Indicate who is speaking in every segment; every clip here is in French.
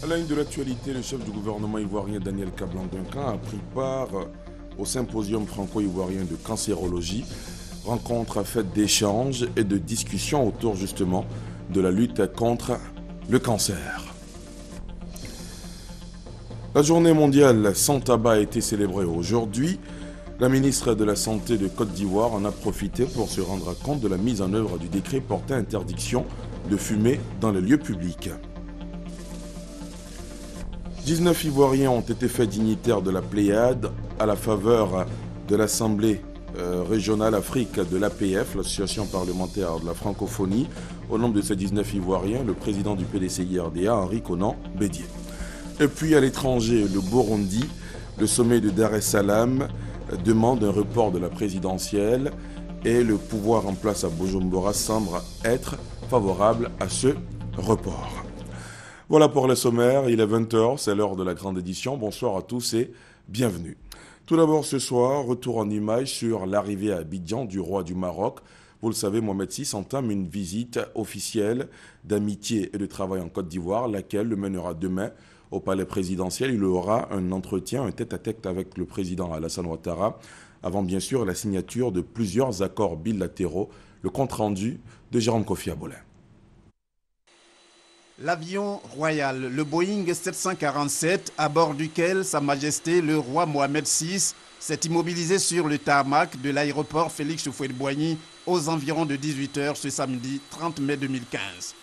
Speaker 1: À la une de l'actualité, le chef du gouvernement ivoirien Daniel Kablan-Duncan a pris part au symposium franco-ivoirien de cancérologie, rencontre faite d'échanges et de discussions autour justement de la lutte contre le cancer. La journée mondiale sans tabac a été célébrée aujourd'hui. La ministre de la Santé de Côte d'Ivoire en a profité pour se rendre compte de la mise en œuvre du décret portant interdiction de fumer dans les lieux publics. 19 Ivoiriens ont été faits dignitaires de la Pléiade à la faveur de l'Assemblée régionale Afrique de l'APF, l'association parlementaire de la francophonie. Au nombre de ces 19 Ivoiriens, le président du PDCI-RDA, Henri Konan Bédié. Et puis à l'étranger, le Burundi, le sommet de Dar es Salaam demande un report de la présidentielle et le pouvoir en place à Bujumbura semble être favorable à ce report. Voilà pour les sommaires, il est 20h, c'est l'heure de la grande édition. Bonsoir à tous et bienvenue. Tout d'abord ce soir, retour en image sur l'arrivée à Abidjan du roi du Maroc. Vous le savez, Mohamed VI entame une visite officielle d'amitié et de travail en Côte d'Ivoire, laquelle le mènera demain au palais présidentiel. Il aura un entretien, un tête-à-tête avec le président Alassane Ouattara, avant bien sûr la signature de plusieurs accords bilatéraux. Le compte-rendu de Jérôme Kofi Abolin.
Speaker 2: L'avion royal, le Boeing 747, à bord duquel Sa Majesté le roi Mohamed VI s'est immobilisé sur le tarmac de l'aéroport Félix Houphouët-Boigny aux environs de 18h ce samedi 30 mai 2015.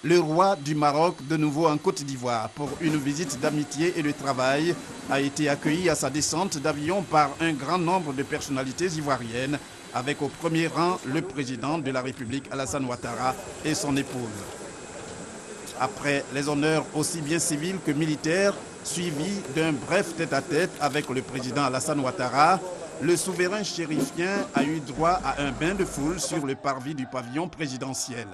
Speaker 2: Le roi du Maroc, de nouveau en Côte d'Ivoire pour une visite d'amitié et de travail, a été accueilli à sa descente d'avion par un grand nombre de personnalités ivoiriennes, avec au premier rang le président de la République Alassane Ouattara et son épouse. Après les honneurs aussi bien civils que militaires, suivis d'un bref tête-à-tête avec le président Alassane Ouattara, le souverain chérifien a eu droit à un bain de foule sur le parvis du pavillon présidentiel.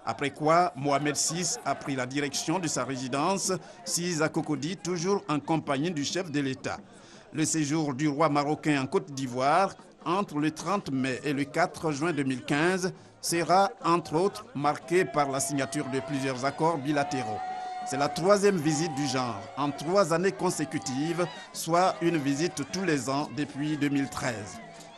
Speaker 2: Après quoi, Mohamed VI a pris la direction de sa résidence, sise à Cocody, toujours en compagnie du chef de l'État. Le séjour du roi marocain en Côte d'Ivoire, entre le 30 mai et le 4 juin 2015, sera, entre autres, marqué par la signature de plusieurs accords bilatéraux. C'est la troisième visite du genre en 3 années consécutives, soit une visite tous les ans depuis 2013.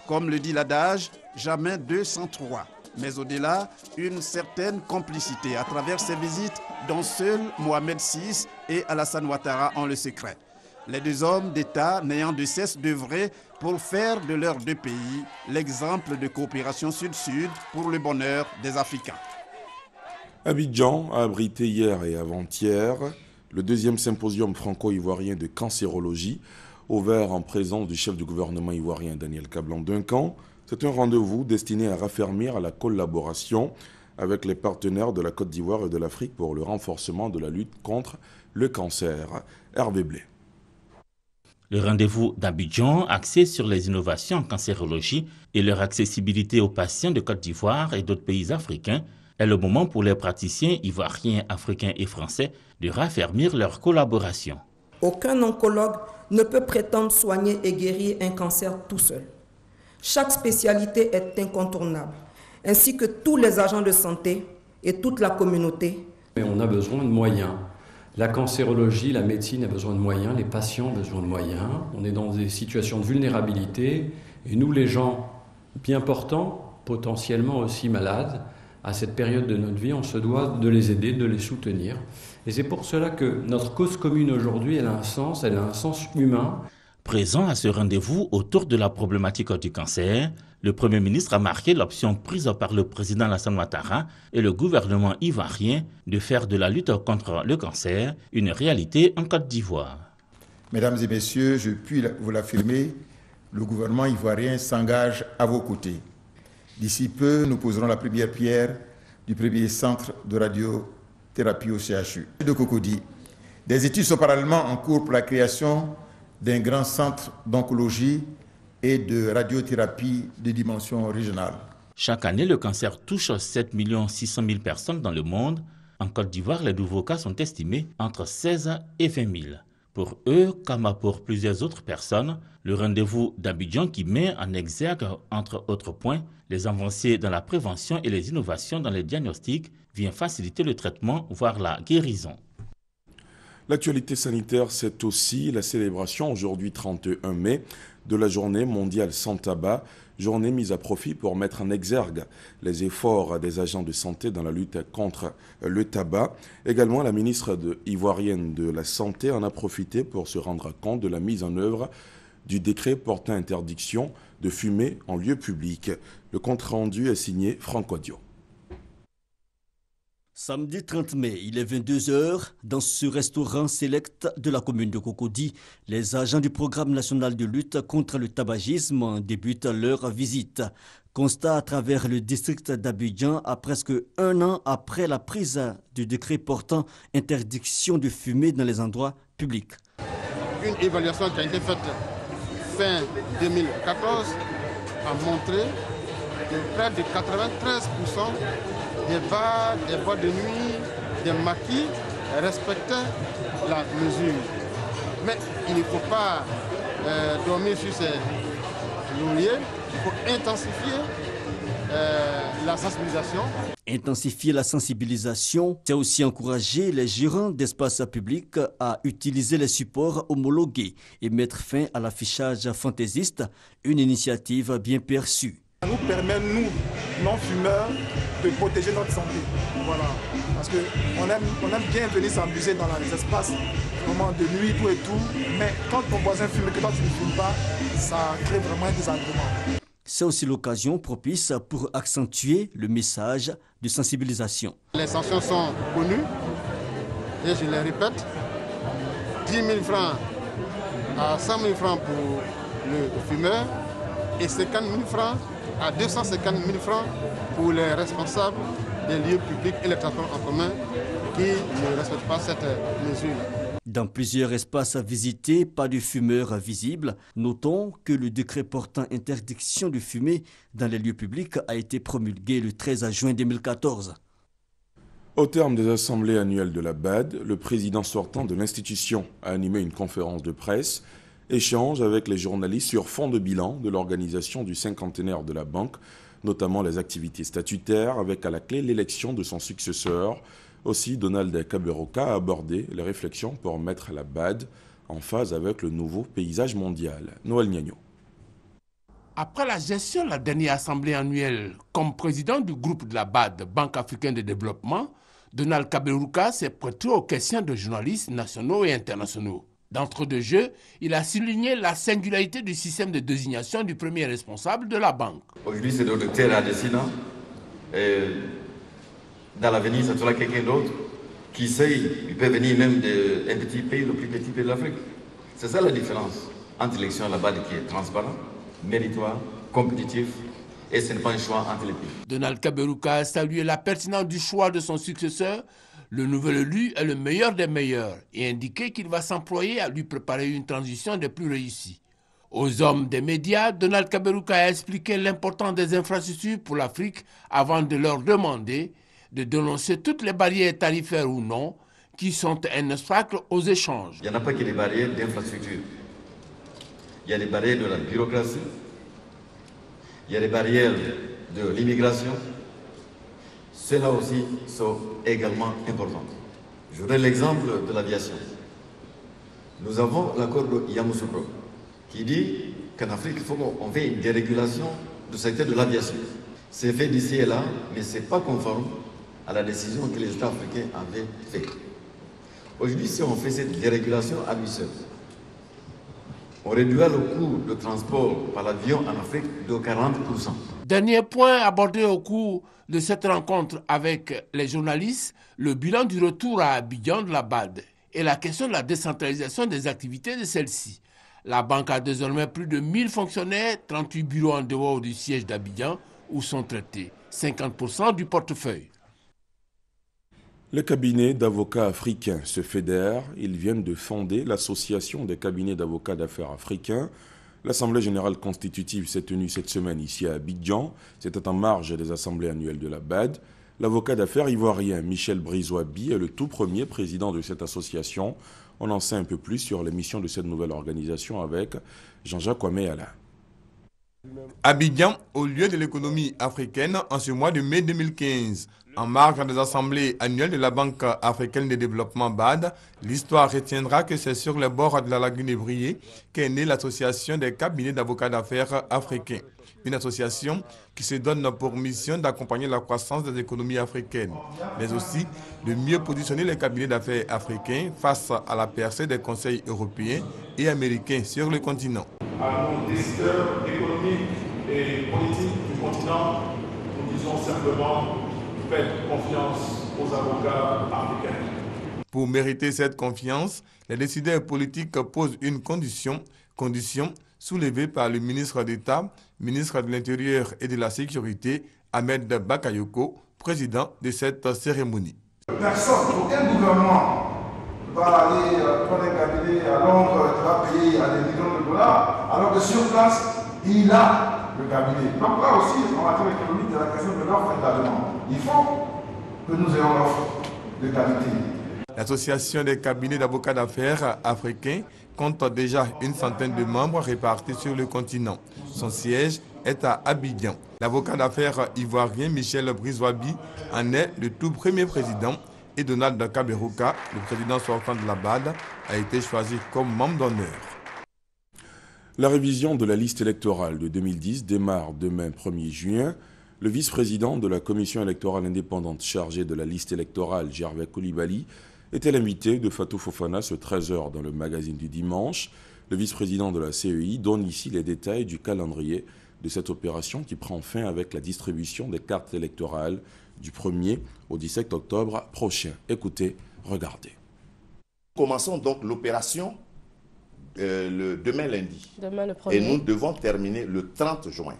Speaker 2: Comme le dit l'adage, jamais 203. Mais au-delà, une certaine complicité à travers ces visites dont seuls Mohamed VI et Alassane Ouattara ont le secret. Les deux hommes d'État n'ayant de cesse d'œuvrer pour faire de leurs deux pays l'exemple de coopération sud-sud pour le bonheur des Africains.
Speaker 1: Abidjan a abrité hier et avant-hier le deuxième symposium franco-ivoirien de cancérologie, ouvert en présence du chef du gouvernement ivoirien Daniel Kablan-Duncan. C'est un rendez-vous destiné à raffermir la collaboration avec les partenaires de la Côte d'Ivoire et de l'Afrique pour le renforcement de la lutte contre le cancer. Hervé Blé.
Speaker 3: Le rendez-vous d'Abidjan, axé sur les innovations en cancérologie et leur accessibilité aux patients de Côte d'Ivoire et d'autres pays africains, est le moment pour les praticiens ivoiriens, africains et français de raffermir leur collaboration.
Speaker 4: Aucun oncologue ne peut prétendre soigner et guérir un cancer tout seul. Chaque spécialité est incontournable, ainsi que tous les agents de santé et toute la communauté.
Speaker 5: Mais on a besoin de moyens. La cancérologie, la médecine a besoin de moyens, les patients ont besoin de moyens. On est dans des situations de vulnérabilité et nous, les gens bien portants, potentiellement aussi malades, à cette période de notre vie, on se doit de les aider, de les soutenir. Et c'est pour cela que notre cause commune aujourd'hui, elle a un sens humain.
Speaker 3: Présent à ce rendez-vous autour de la problématique du cancer, le Premier ministre a marqué l'option prise par le président Alassane Ouattara et le gouvernement ivoirien de faire de la lutte contre le cancer une réalité en Côte d'Ivoire.
Speaker 6: Mesdames et messieurs, je puis vous l'affirmer, le gouvernement ivoirien s'engage à vos côtés. D'ici peu, nous poserons la première pierre du premier centre de radiothérapie au CHU de Cocody. Des études sont parallèlement en cours pour la création d'un grand centre d'oncologie et de radiothérapie de dimension régionale.
Speaker 3: Chaque année, le cancer touche 7 600 000 personnes dans le monde. En Côte d'Ivoire, les nouveaux cas sont estimés entre 16 et 20 000. Pour eux, comme pour plusieurs autres personnes, le rendez-vous d'Abidjan qui met en exergue, entre autres points, les avancées dans la prévention et les innovations dans les diagnostics vient faciliter le traitement, voire la guérison.
Speaker 1: L'actualité sanitaire, c'est aussi la célébration aujourd'hui 31 mai de la journée mondiale sans tabac, journée mise à profit pour mettre en exergue les efforts des agents de santé dans la lutte contre le tabac. Également, la ministre ivoirienne de la Santé en a profité pour se rendre compte de la mise en œuvre du décret portant interdiction de fumer en lieu public. Le compte-rendu est signé Franck Audio.
Speaker 7: Samedi 30 mai, il est 22h. Dans ce restaurant select de la commune de Cocody, les agents du programme national de lutte contre le tabagisme débutent leur visite. Constat à travers le district d'Abidjan à presque un an après la prise du décret portant interdiction de fumer dans les endroits publics.
Speaker 8: Une évaluation qui a été faite fin 2014 a montré que près de 93% des bars, des boîtes de nuit, des maquis respectaient la mesure. Mais il ne faut pas dormir sur ses lauriers, il faut intensifier la sensibilisation.
Speaker 7: Intensifier la sensibilisation, c'est aussi encourager les gérants d'espaces publics à utiliser les supports homologués et mettre fin à l'affichage fantaisiste, une initiative bien perçue.
Speaker 9: Ça nous permet, nous, non-fumeurs, de protéger notre santé. Voilà. Parce qu'on aime bien venir s'amuser dans les espaces, moments de nuit, tout et tout. Mais quand ton voisin fume et que toi tu ne fumes pas, ça crée vraiment un désagrément.
Speaker 7: C'est aussi l'occasion propice pour accentuer le message de sensibilisation.
Speaker 8: Les sanctions sont connues et je les répète. 10 000 francs à 100 000 francs pour le fumeur et 50 000 francs à 250 000 francs pour les responsables des lieux publics et les transports en commun qui ne respectent pas cette mesure.
Speaker 7: Dans plusieurs espaces visités, pas de fumeurs visibles. Notons que le décret portant interdiction de fumer dans les lieux publics a été promulgué le 13 juin 2014.
Speaker 1: Au terme des assemblées annuelles de la BAD, le président sortant de l'institution a animé une conférence de presse, échange avec les journalistes sur fond de bilan de l'organisation du cinquantenaire de la banque, notamment les activités statutaires, avec à la clé l'élection de son successeur. Aussi, Donald Kaberuka a abordé les réflexions pour mettre la BAD en phase avec le nouveau paysage mondial. Noël Niagno.
Speaker 10: Après la gestion de la dernière assemblée annuelle comme président du groupe de la BAD, Banque africaine de développement, Donald Kaberuka s'est prêté aux questions de journalistes nationaux et internationaux. D'entre-deux jeux, il a souligné la singularité du système de désignation du premier responsable de la banque.
Speaker 11: Aujourd'hui, c'est notre terre à dessinant. Dans l'avenir, ça sera quelqu'un d'autre. Qui sait, il peut venir même d'un petit pays, le plus petit pays de l'Afrique. C'est ça la différence entre l'élection là-bas qui est transparent, méritoire, compétitif, et ce n'est pas un choix entre les pays.
Speaker 10: Donald Kaberuka a salué la pertinence du choix de son successeur. Le nouvel élu est le meilleur des meilleurs et indiqué qu'il va s'employer à lui préparer une transition des plus réussies. Aux hommes des médias, Donald Kaberuka a expliqué l'importance des infrastructures pour l'Afrique avant de leur demander de dénoncer toutes les barrières tarifaires ou non qui sont un obstacle aux échanges.
Speaker 11: Il n'y en a pas que des barrières d'infrastructure. Il y a des barrières de la bureaucratie, il y a des barrières de l'immigration. Celles-là aussi sont également importantes. Je donne l'exemple de l'aviation. Nous avons l'accord de Yamoussoukro qui dit qu'en Afrique, il faut qu'on fasse une dérégulation du secteur de l'aviation. C'est fait d'ici et là, mais ce n'est pas conforme à la décision que les États africains avaient faite. Aujourd'hui, si on fait cette dérégulation à lui seul, on réduira le coût de transport par l'avion en Afrique de 40%.
Speaker 10: Dernier point abordé au cours de cette rencontre avec les journalistes, le bilan du retour à Abidjan de la BAD et la question de la décentralisation des activités de celle-ci. La banque a désormais plus de 1000 fonctionnaires, 38 bureaux en dehors du siège d'Abidjan où sont traités 50% du portefeuille.
Speaker 1: Les cabinets d'avocats africains se fédèrent. Ils viennent de fonder l'Association des cabinets d'avocats d'affaires africains. L'Assemblée générale constitutive s'est tenue cette semaine ici à Abidjan. C'était en marge des assemblées annuelles de la BAD. L'avocat d'affaires ivoirien Michel Brizouabi est le tout premier président de cette association. On en sait un peu plus sur les missions de cette nouvelle organisation avec Jean-Jacques Ouamé Alain.
Speaker 12: Abidjan, au lieu de l'économie africaine en ce mois de mai 2015. En marge des assemblées annuelles de la Banque africaine de développement BAD, l'histoire retiendra que c'est sur les bords de la lagune de Briey qu'est née l'association des cabinets d'avocats d'affaires africains. Une association qui se donne pour mission d'accompagner la croissance des économies africaines, mais aussi de mieux positionner les cabinets d'affaires africains face à la percée des conseils européens et américains sur le continent.
Speaker 13: À nos décideurs économiques et politiques du continent, nous disons simplement: faites confiance aux avocats africains.
Speaker 12: Pour mériter cette confiance, les décideurs politiques posent une condition soulevée par le ministre d'État, ministre de l'Intérieur et de la Sécurité, Ahmed Bakayoko, président de cette cérémonie.
Speaker 14: Personne, aucun gouvernement va aller prendre un cabinet à Londres qui va payer à des millions de dollars, alors que sur place, il a le cabinet. Donc là aussi, en matière économique, c'est la question de l'offre et de la demande. Il faut que nous ayons l'offre de qualité.
Speaker 12: L'association des cabinets d'avocats d'affaires africains compte déjà une centaine de membres répartis sur le continent. Son siège est à Abidjan. L'avocat d'affaires ivoirien Michel Brizouabi en est le tout premier président et Donald Kaberuka, le président sortant de la BAD, a été choisi comme membre d'honneur.
Speaker 1: La révision de la liste électorale de 2010 démarre demain 1er juin. Le vice-président de la commission électorale indépendante chargée de la liste électorale, Gervais Coulibaly, était l'invité de Fatou Fofana ce 13h dans le magazine du dimanche. Le vice-président de la CEI donne ici les détails du calendrier de cette opération qui prend fin avec la distribution des cartes électorales du 1er au 17 octobre prochain. Écoutez, regardez.
Speaker 15: Commençons donc l'opération demain lundi.
Speaker 16: Demain le 1er.
Speaker 15: Et nous devons terminer le 30 juin.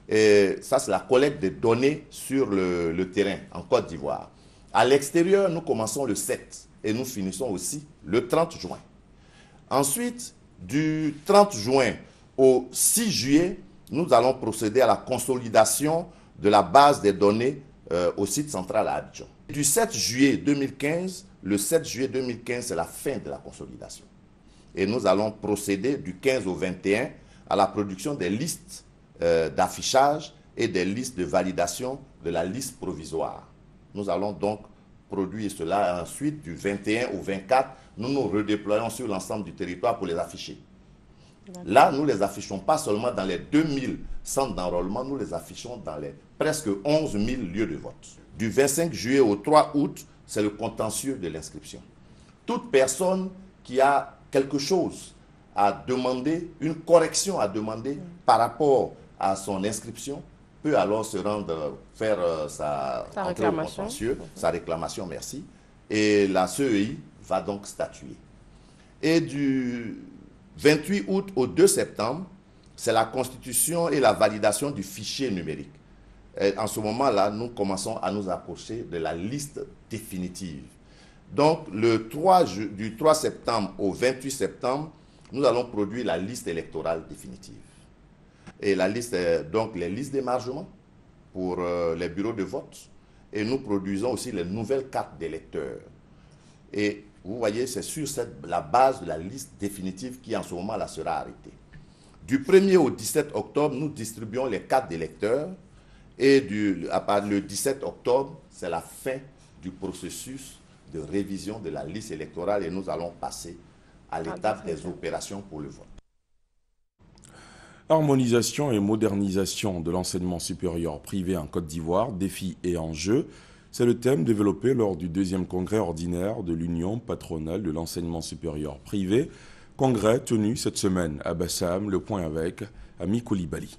Speaker 15: Et ça, c'est la collecte des données sur le terrain en Côte d'Ivoire. À l'extérieur, nous commençons le 7 et nous finissons aussi le 30 juin. Ensuite, du 30 juin au 6 juillet, nous allons procéder à la consolidation de la base des données au site central à Abidjan. Du 7 juillet 2015, le 7 juillet 2015, c'est la fin de la consolidation. Et nous allons procéder du 15 au 21 à la production des listes d'affichage et des listes de validation de la liste provisoire. Nous allons donc produire cela ensuite du 21 au 24. Nous nous redéployons sur l'ensemble du territoire pour les afficher. Là, nous ne les affichons pas seulement dans les 2000 centres d'enrôlement, nous les affichons dans les presque 11 000 lieux de vote. Du 25 juillet au 3 août, c'est le contentieux de l'inscription. Toute personne qui a quelque chose à demander, une correction à demander par rapport à son inscription, peut alors se rendre, faire sa réclamation. Sa réclamation, merci. Et la CEI va donc statuer. Et du 28 août au 2 septembre, c'est la constitution et la validation du fichier numérique. Et en ce moment-là, nous commençons à nous approcher de la liste définitive. Donc, du 3 septembre au 28 septembre, nous allons produire la liste électorale définitive. Et la liste, donc les listes d'émargement pour les bureaux de vote. Et nous produisons aussi les nouvelles cartes d'électeurs. Et vous voyez, c'est sur la base de la liste définitive qui en ce moment-là sera arrêtée. Du 1er au 17 octobre, nous distribuons les cartes d'électeurs. Et à part le 17 octobre, c'est la fin du processus de révision de la liste électorale. Et nous allons passer à l'étape des opérations pour le vote.
Speaker 1: Harmonisation et modernisation de l'enseignement supérieur privé en Côte d'Ivoire, défis et enjeux, c'est le thème développé lors du 2e congrès ordinaire de l'Union patronale de l'enseignement supérieur privé, congrès tenu cette semaine à Bassam, le point avec Ami Coulibaly.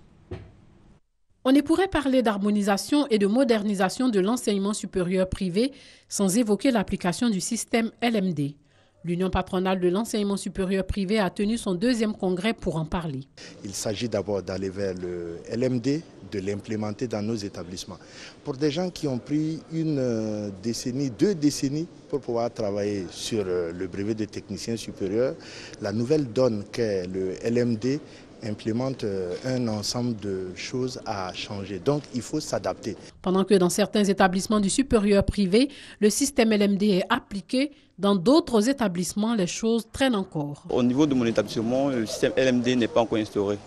Speaker 17: On ne pourrait parler d'harmonisation et de modernisation de l'enseignement supérieur privé sans évoquer l'application du système LMD. L'Union patronale de l'enseignement supérieur privé a tenu son 2e congrès pour en parler.
Speaker 18: Il s'agit d'abord d'aller vers le LMD, de l'implémenter dans nos établissements. Pour des gens qui ont pris une décennie, 2 décennies pour pouvoir travailler sur le brevet de technicien supérieur, la nouvelle donne qu'est le LMD implémente un ensemble de choses à changer. Donc, il faut s'adapter.
Speaker 17: Pendant que dans certains établissements du supérieur privé, le système LMD est appliqué, dans d'autres établissements, les choses traînent encore.
Speaker 19: Au niveau de mon établissement, le système LMD n'est pas encore instauré.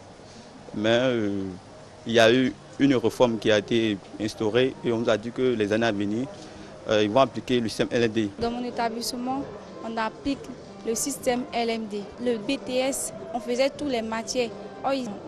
Speaker 16: mais il y a eu une réforme qui a été instaurée et on nous a dit que les années à venir, ils vont appliquer le système LMD.
Speaker 19: Dans mon établissement, on applique le système LMD. Le BTS, on faisait toutes les matières.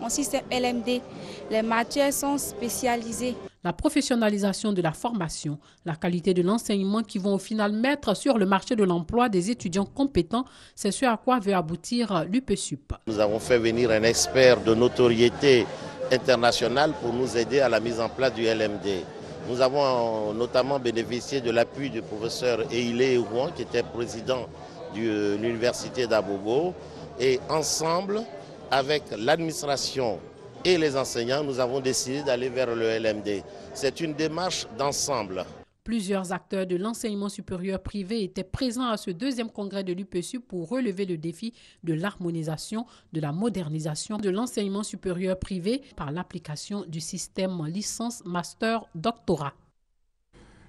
Speaker 19: En système LMD, les matières sont spécialisées.
Speaker 17: La professionnalisation de la formation, la qualité de l'enseignement qui vont au final mettre sur le marché de l'emploi des étudiants compétents, c'est ce à quoi veut aboutir l'UPSUP.
Speaker 20: Nous avons fait venir un expert de notoriété internationale pour nous aider à la mise en place du LMD. Nous avons notamment bénéficié de l'appui du professeur Eilé Ouan, qui était président de l'université d'Abobo, et ensemble, avec l'administration et les enseignants, nous avons décidé d'aller vers le LMD. C'est une démarche d'ensemble.
Speaker 17: Plusieurs acteurs de l'enseignement supérieur privé étaient présents à ce deuxième congrès de l'UPSUP pour relever le défi de l'harmonisation, de la modernisation de l'enseignement supérieur privé par l'application du système licence, master, doctorat.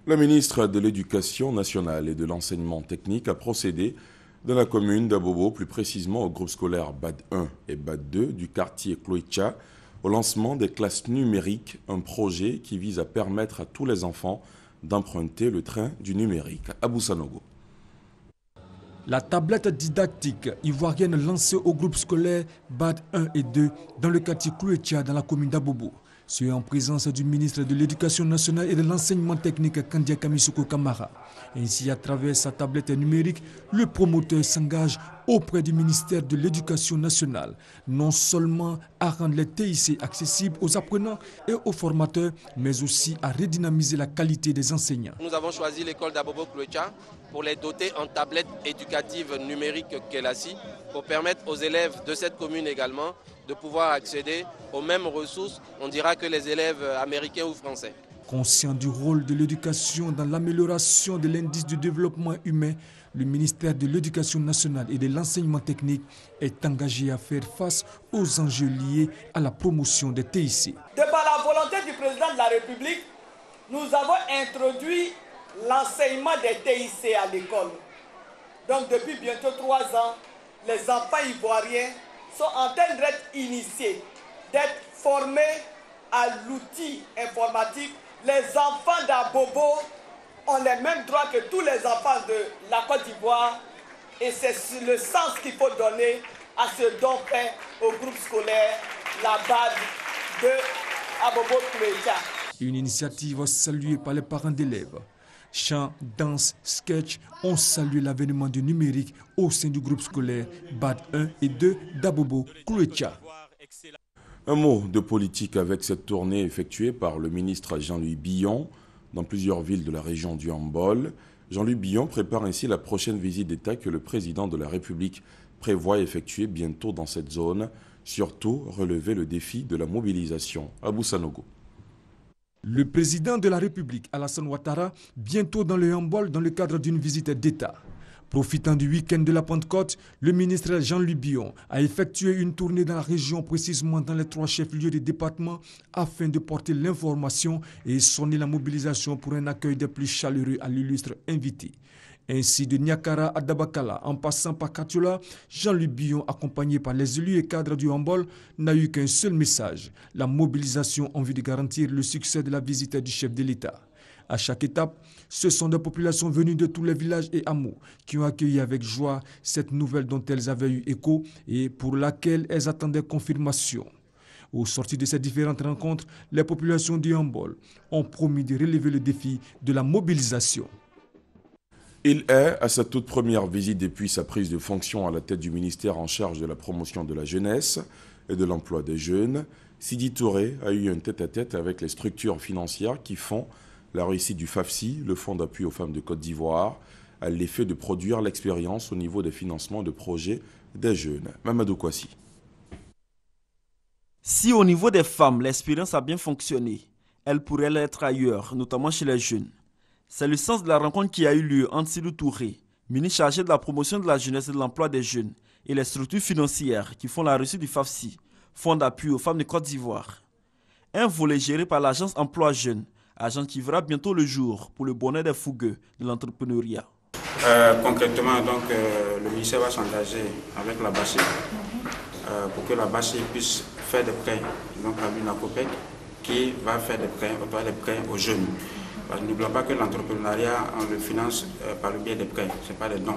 Speaker 1: Le ministre de l'Éducation nationale et de l'enseignement technique a procédé dans la commune d'Abobo, plus précisément au groupe scolaire BAD 1 et BAD 2 du quartier Kloïcha, au lancement des classes numériques, un projet qui vise à permettre à tous les enfants d'emprunter le train du numérique. Abou Sanogo.
Speaker 21: La tablette didactique ivoirienne lancée au groupe scolaire BAD 1 et 2 dans le quartier Kloïcha dans la commune d'Abobo. C'est en présence du ministre de l'Éducation nationale et de l'enseignement technique Kandia Kamisuko Kamara. Ainsi, à travers sa tablette numérique, le promoteur s'engage auprès du ministère de l'Éducation nationale, non seulement à rendre les TIC accessibles aux apprenants et aux formateurs, mais aussi à redynamiser la qualité des enseignants.
Speaker 22: Nous avons choisi l'école d'Abobo Kloïcha pour les doter en tablettes éducatives numériques Kelasi, pour permettre aux élèves de cette commune également de pouvoir accéder aux mêmes ressources, on dira, que les élèves américains ou français.
Speaker 21: Conscient du rôle de l'éducation dans l'amélioration de l'indice de développement humain, le ministère de l'Éducation nationale et de l'enseignement technique est engagé à faire face aux enjeux liés à la promotion des TIC.
Speaker 23: De par la volonté du président de la République, nous avons introduit l'enseignement des TIC à l'école. Donc depuis bientôt 3 ans, les enfants ivoiriens sont en train d'être initiés, d'être formés à l'outil informatique. Les enfants d'Abobo ont les mêmes droits que tous les enfants de la Côte d'Ivoire et c'est le sens qu'il faut donner à ce don fait au groupe scolaire, la BAD de Abobo Kloïcha.
Speaker 21: Une initiative saluée par les parents d'élèves. Chants, danse, sketch ont salué l'avènement du numérique au sein du groupe scolaire BAD 1 et 2 d'Abobo Kloïcha.
Speaker 1: Un mot de politique avec cette tournée effectuée par le ministre Jean-Louis Billon dans plusieurs villes de la région du Hambol. Jean-Louis Billon prépare ainsi la prochaine visite d'État que le président de la République prévoit effectuer bientôt dans cette zone, surtout relever le défi de la mobilisation. Abou Sanogo.
Speaker 21: Le président de la République, Alassane Ouattara, bientôt dans le Hambol dans le cadre d'une visite d'État. Profitant du week-end de la Pentecôte, le ministre Jean-Louis Billon a effectué une tournée dans la région, précisément dans les 3 chefs-lieux du département, afin de porter l'information et sonner la mobilisation pour un accueil des plus chaleureux à l'illustre invité. Ainsi, de Niakara à Dabakala, en passant par Katiola, Jean-Louis Billon, accompagné par les élus et cadres du Hambol, n'a eu qu'un seul message, la mobilisation en vue de garantir le succès de la visite du chef de l'État. À chaque étape, ce sont des populations venues de tous les villages et hameaux qui ont accueilli avec joie cette nouvelle dont elles avaient eu écho et pour laquelle elles attendaient confirmation. Au sortir de ces différentes rencontres, les populations du Hambol ont promis de relever le défi de la mobilisation.
Speaker 1: Il est à sa toute première visite depuis sa prise de fonction à la tête du ministère en charge de la promotion de la jeunesse et de l'emploi des jeunes. Sidi Touré a eu un tête-à-tête avec les structures financières qui font la réussite du FAFSI, le Fonds d'appui aux femmes de Côte d'Ivoire, à l'effet de produire l'expérience au niveau des financements de projets des jeunes. Mamadou Kouassi.
Speaker 24: Si au niveau des femmes, l'expérience a bien fonctionné, elle pourrait l'être ailleurs, notamment chez les jeunes. C'est le sens de la rencontre qui a eu lieu entre Sidou Touré, ministre chargé de la promotion de la jeunesse et de l'emploi des jeunes, et les structures financières qui font la réussite du FAFSI, Fonds d'appui aux femmes de Côte d'Ivoire. Un volet géré par l'agence Emploi Jeunes, agence qui verra bientôt le jour pour le bonheur des fougueux de l'entrepreneuriat.
Speaker 25: Concrètement, donc, le ministère va s'engager avec la BACHE
Speaker 2: pour que la BACHI puisse faire des prêts, donc à l'UNACOPEC, qui va faire des prêts aux jeunes. N'oublions pas que l'entrepreneuriat, on le finance par le biais des prêts, ce n'est pas des dons.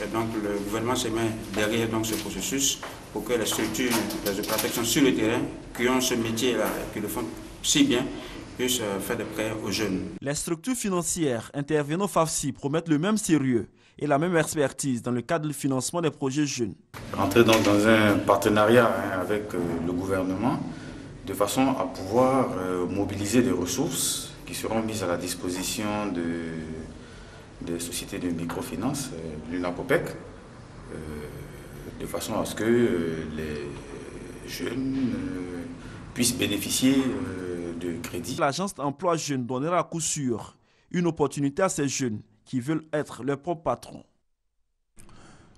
Speaker 2: Et donc le gouvernement se met derrière donc, ce processus pour que les structures de protection sur le terrain, qui ont ce métier-là, qui le font si bien, puissent faire des prêts aux jeunes.
Speaker 24: Les structures financières intervenant au FAFSI promettent le même sérieux et la même expertise dans le cadre du financement des projets jeunes.
Speaker 4: Rentrer donc dans un partenariat avec le gouvernement de façon à pouvoir mobiliser des ressources qui seront mises à la disposition des sociétés de microfinance, l'UNACOPEC, de façon à ce que les jeunes puissent bénéficier de crédits.
Speaker 24: L'agence d'emploi jeune donnera à coup sûr une opportunité à ces jeunes qui veulent être leurs propres patrons.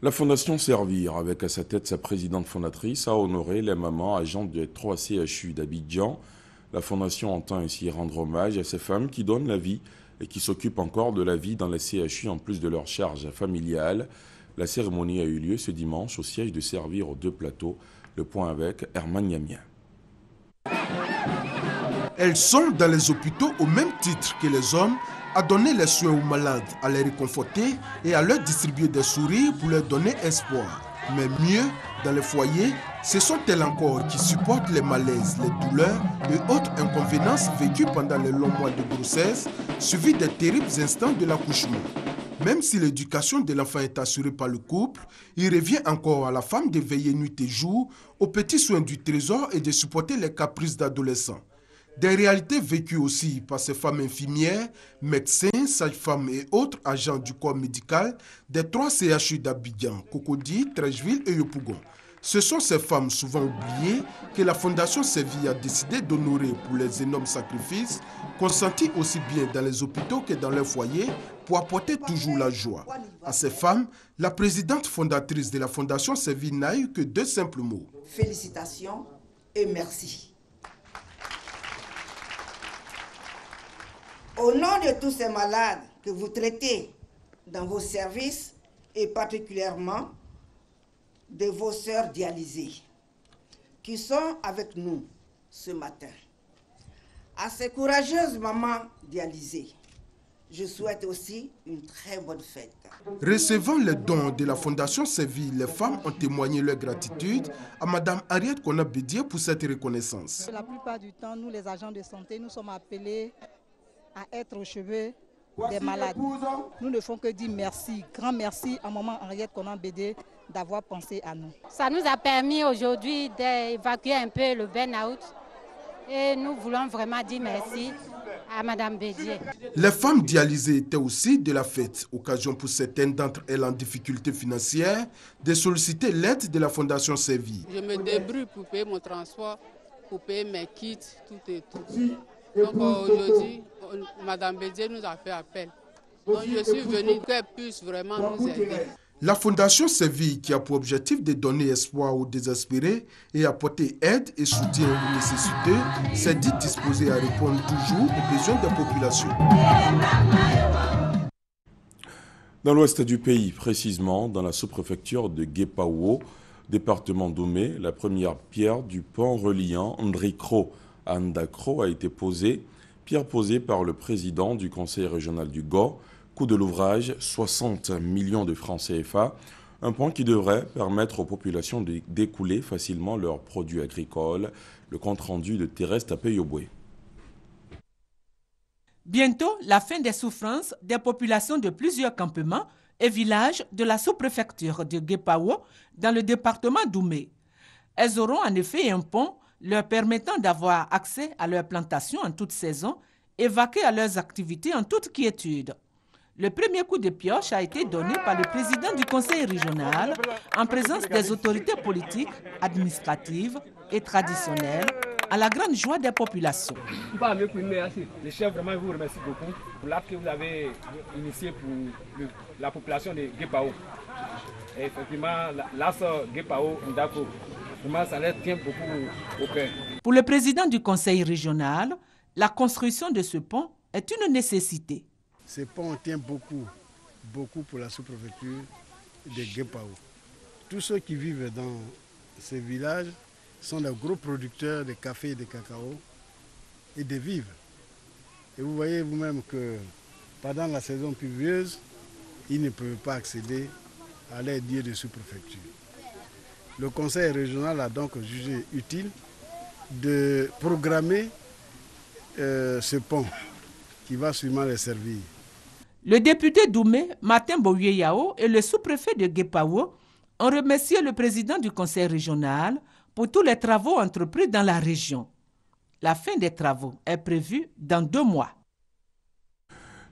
Speaker 1: La Fondation Servir, avec à sa tête sa présidente fondatrice, a honoré les mamans agentes des 3 CHU d'Abidjan. La Fondation entend ainsi rendre hommage à ces femmes qui donnent la vie et qui s'occupent encore de la vie dans les CHU en plus de leurs charges familiales. La cérémonie a eu lieu ce dimanche au siège de Servir aux 2 plateaux. Le point avec Herman Niamien.
Speaker 5: Elles sont dans les hôpitaux au même titre que les hommes, à donner les soins aux malades, à les réconforter et à leur distribuer des sourires pour leur donner espoir. Mais mieux, dans les foyers, ce sont elles encore qui supportent les malaises, les douleurs et autres inconvéniences vécues pendant les longs mois de grossesse, suivis des terribles instants de l'accouchement. Même si l'éducation de l'enfant est assurée par le couple, il revient encore à la femme de veiller nuit et jour aux petits soins du trésor et de supporter les caprices d'adolescents. Des réalités vécues aussi par ces femmes infirmières, médecins, sages-femmes et autres agents du corps médical des 3 CHU d'Abidjan, Cocody, Treichville et Yopougon. Ce sont ces femmes souvent oubliées que la Fondation Servir a décidé d'honorer pour les énormes sacrifices consentis aussi bien dans les hôpitaux que dans leurs foyers pour apporter toujours la joie. À ces femmes, la présidente fondatrice de la Fondation Servir n'a eu que 2 simples mots.
Speaker 6: Félicitations et merci. Au nom de tous ces malades que vous traitez dans vos services et particulièrement de vos sœurs dialysées qui sont avec nous ce matin. À ces courageuses mamans dialysées, je souhaite aussi une très bonne fête.
Speaker 5: Recevant les dons de la Fondation Servir, les femmes ont témoigné leur gratitude à Mme Ariette Konabédié pour cette reconnaissance.
Speaker 25: La plupart du temps, nous les agents de santé, nous sommes appelés à être au chevet des malades. Nous ne font que dire merci, grand merci à maman Henriette Konabédié d'avoir pensé à nous.
Speaker 26: Ça nous a permis aujourd'hui d'évacuer un peu le burn-out et nous voulons vraiment dire merci à Madame Bédié.
Speaker 5: Les femmes dialysées étaient aussi de la fête, occasion pour certaines d'entre elles en difficulté financière de solliciter l'aide de la Fondation Servir.
Speaker 27: Je me débrouille pour payer mon transport, pour payer mes kits, tout et tout. Donc aujourd'hui, Madame Bédié nous a fait appel. Donc je suis venue qu'elle puisse vraiment nous aider.
Speaker 5: La Fondation Servir, qui a pour objectif de donner espoir aux désespérés et apporter aide et soutien aux nécessiteux, s'est dit disposée à répondre toujours aux besoins des populations.
Speaker 1: Dans l'ouest du pays, précisément dans la sous-préfecture de Guépaouo, département d'Oumé, la première pierre du pont reliant Ndrikro à Ndakro a été posée, pierre posée par le président du conseil régional du Go. Coût de l'ouvrage, 60 millions de francs CFA, un pont qui devrait permettre aux populations d'écouler facilement leurs produits agricoles. Le compte-rendu de Thérèse Tapé-Yoboué.
Speaker 28: Bientôt, la fin des souffrances des populations de plusieurs campements et villages de la sous-préfecture de Guépaouo dans le département d'Oumé. Elles auront en effet un pont leur permettant d'avoir accès à leurs plantations en toute saison et vaquer à leurs activités en toute quiétude. Le premier coup de pioche a été donné par le président du conseil régional en présence des autorités politiques, administratives et traditionnelles, à la grande joie des populations.
Speaker 29: Le chef, vraiment, je vous remercie beaucoup pour l'acte que vous avez initié pour la population de Guépaouo. Et effectivement, l'as Guépaouo Ndako, vraiment, ça leur tient beaucoup au cœur.
Speaker 28: Pour le président du conseil régional, la construction de ce pont est une nécessité.
Speaker 30: Ce pont tient beaucoup pour la sous-préfecture de Guépaouo. Tous ceux qui vivent dans
Speaker 3: ces villages sont des gros producteurs de café et de cacao et de vivres. Et vous voyez vous-même que pendant la saison pluvieuse, ils ne peuvent pas accéder à leur lieu de sous-préfecture. Le conseil régional a donc jugé utile de programmer ce pont qui va sûrement les servir.
Speaker 28: Le député Doumé, Martin Bouyeyao, et le sous-préfet de Guépawo ont remercié le président du conseil régional pour tous les travaux entrepris dans la région. La fin des travaux est prévue dans 2 mois.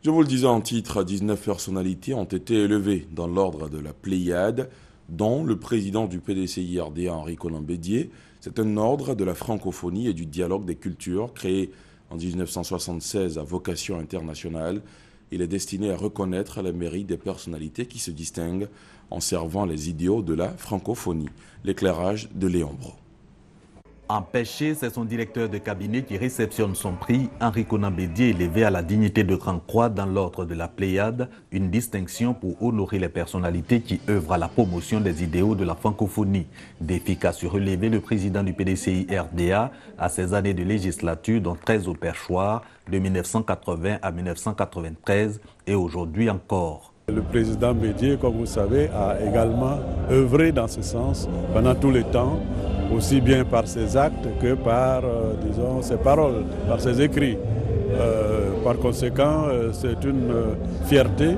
Speaker 1: Je vous le disais en titre, 19 personnalités ont été élevées dans l'ordre de la Pléiade, dont le président du PDCI-RDA, Henri Konan Bédié. C'est un ordre de la francophonie et du dialogue des cultures créé en 1976 à vocation internationale. Il est destiné à reconnaître le mérite des personnalités qui se distinguent en servant les idéaux de la francophonie. L'éclairage de Léon Bro.
Speaker 7: Empêché, c'est son directeur de cabinet qui réceptionne son prix. Henri Konan Bédié élevé à la dignité de Grand Croix dans l'ordre de la Pléiade, une distinction pour honorer les personnalités qui œuvrent à la promotion des idéaux de la francophonie. Défi qu'a su relever le président du PDCI-RDA à ses années de législature, dont 13 au perchoir, de 1980 à 1993 et aujourd'hui encore.
Speaker 8: Le président Bédié, comme vous savez, a également œuvré dans ce sens pendant tout le temps, aussi bien par ses actes que par, disons, ses paroles, par ses écrits. Par conséquent, c'est une fierté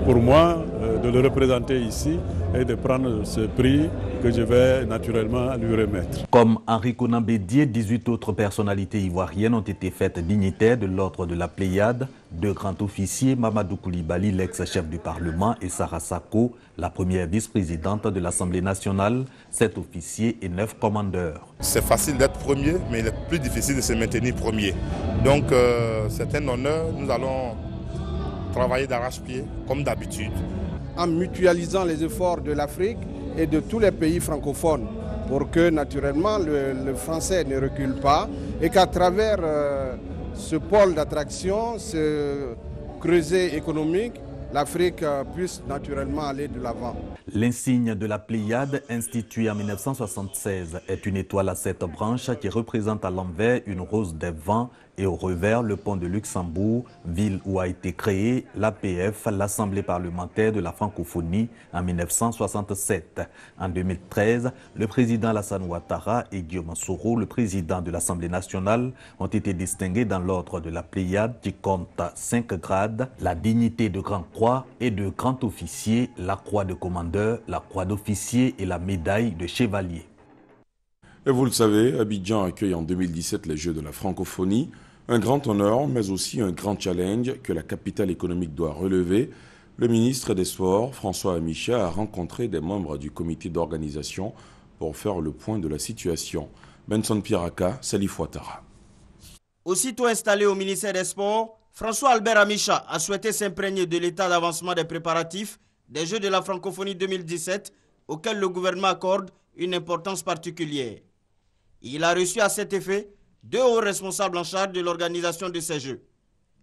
Speaker 8: pour moi de le représenter ici et de prendre ce prix que je vais naturellement lui remettre.
Speaker 7: Comme Henri Konan Bédié, 18 autres personnalités ivoiriennes ont été faites dignitaires de l'ordre de la Pléiade. 2 grands officiers, Mamadou Koulibaly, l'ex-chef du Parlement, et Sarah Sako, la première vice-présidente de l'Assemblée nationale, 7 officiers et 9 commandeurs.
Speaker 9: C'est facile d'être premier, mais il est plus difficile de se maintenir premier. Donc c'est un honneur, nous allons travailler d'arrache-pied, comme d'habitude.
Speaker 10: En mutualisant les efforts de l'Afrique et de tous les pays francophones pour que naturellement le français ne recule pas et qu'à travers ce pôle d'attraction, ce creuset économique, l'Afrique puisse naturellement aller de l'avant.
Speaker 7: L'insigne de la Pléiade, instituée en 1976, est une étoile à 7 branches qui représente à l'envers une rose des vents et au revers le pont de Luxembourg, ville où a été créée l'APF, l'Assemblée parlementaire de la francophonie, en 1967. En 2013, le président Alassane Ouattara et Guillaume Soro, le président de l'Assemblée nationale, ont été distingués dans l'ordre de la Pléiade qui compte 5 grades, la dignité de Grand Croix et de Grand Officier, la croix de commandeur, la croix d'officier et la médaille de chevalier.
Speaker 1: Et vous le savez, Abidjan accueille en 2017 les Jeux de la francophonie. Un grand honneur, mais aussi un grand challenge que la capitale économique doit relever. Le ministre des Sports, François Amicha, a rencontré des membres du comité d'organisation pour faire le point de la situation. Benson Piraka, Salif Ouattara.
Speaker 11: Aussitôt installé au ministère des Sports, François Albert Amicha a souhaité s'imprégner de l'état d'avancement des préparatifs des Jeux de la francophonie 2017, auxquels le gouvernement accorde une importance particulière. Il a reçu à cet effet 2 hauts responsables en charge de l'organisation de ces Jeux,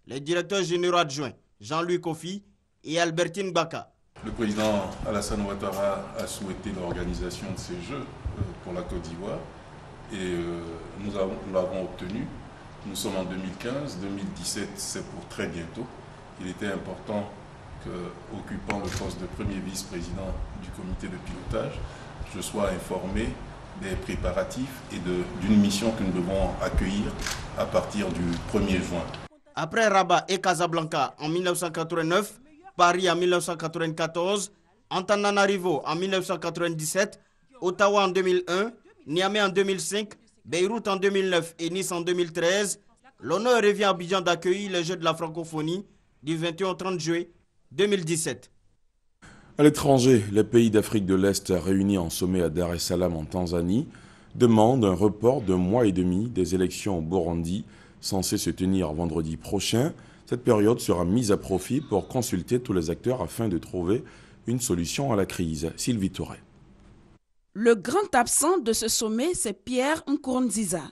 Speaker 11: les directeurs généraux adjoints Jean-Louis Kofi et Albertine Baka.
Speaker 12: Le président Alassane Ouattara a souhaité l'organisation de ces Jeux pour la Côte d'Ivoire et nous l'avons obtenu. Nous sommes en 2015, 2017 c'est pour très bientôt. Il était important qu'occupant le poste de premier vice-président du comité de pilotage, je sois informé des préparatifs et d'une mission que nous devons accueillir à partir du 1er juin.
Speaker 11: Après Rabat et Casablanca en 1989, Paris en 1994, Antananarivo en 1997, Ottawa en 2001, Niamey en 2005, Beyrouth en 2009 et Nice en 2013, l'honneur revient à Abidjan d'accueillir les Jeux de la francophonie du 21 au 30 juillet 2017.
Speaker 1: À l'étranger, les pays d'Afrique de l'Est réunis en sommet à Dar es Salaam en Tanzanie demandent un report d'1 mois et demi des élections au Burundi censées se tenir vendredi prochain. Cette période sera mise à profit pour consulter tous les acteurs afin de trouver une solution à la crise. Sylvie Touré.
Speaker 13: Le grand absent de ce sommet, c'est Pierre Nkurunziza.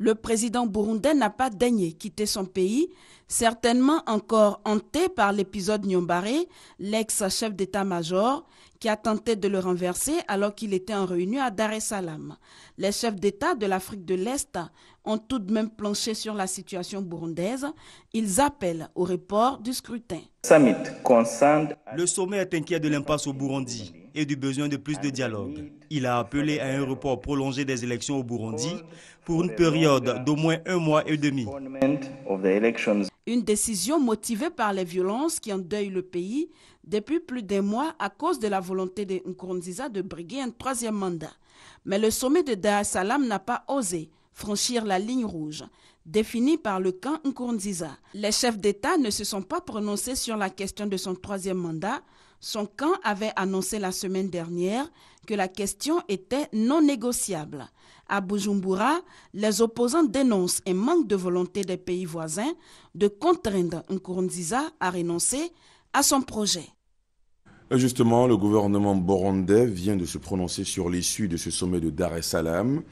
Speaker 13: Le président burundais n'a pas daigné quitter son pays, certainement encore hanté par l'épisode Nyombare, l'ex-chef d'état-major, qui a tenté de le renverser alors qu'il était en réunion à Dar es Salaam. Les chefs d'État de l'Afrique de l'Est ont tout de même planché sur la situation burundaise. Ils appellent au report du scrutin.
Speaker 11: Le sommet est inquiet de l'impasse au Burundi et du besoin de plus de dialogue. Il a appelé à un report prolongé des élections au Burundi pour une période d'au moins 1 mois et demi.
Speaker 13: Une décision motivée par les violences qui endeuillent le pays depuis plus d'1 mois à cause de la volonté de Nkurunziza de briguer un 3e mandat. Mais le sommet de Dar es Salaam n'a pas osé franchir la ligne rouge définie par le camp Nkurunziza. Les chefs d'État ne se sont pas prononcés sur la question de son 3e mandat. Son camp avait annoncé la semaine dernière que la question était non négociable. À Bujumbura, les opposants dénoncent un manque de volonté des pays voisins de contraindre Nkurunziza à renoncer à son projet.
Speaker 1: Justement, le gouvernement burundais vient de se prononcer sur l'issue de ce sommet de Dar es Salaam.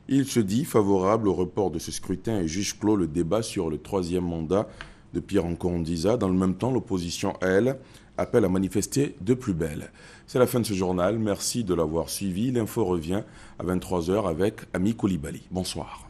Speaker 1: Il se dit favorable au report de ce scrutin et juge clos le débat sur le 3e mandat de Pierre Nkurunziza. Dans le même temps, l'opposition, elle, appelle à manifester de plus belle. C'est la fin de ce journal. Merci de l'avoir suivi. L'info revient à 23h avec Ami Koulibaly. Bonsoir.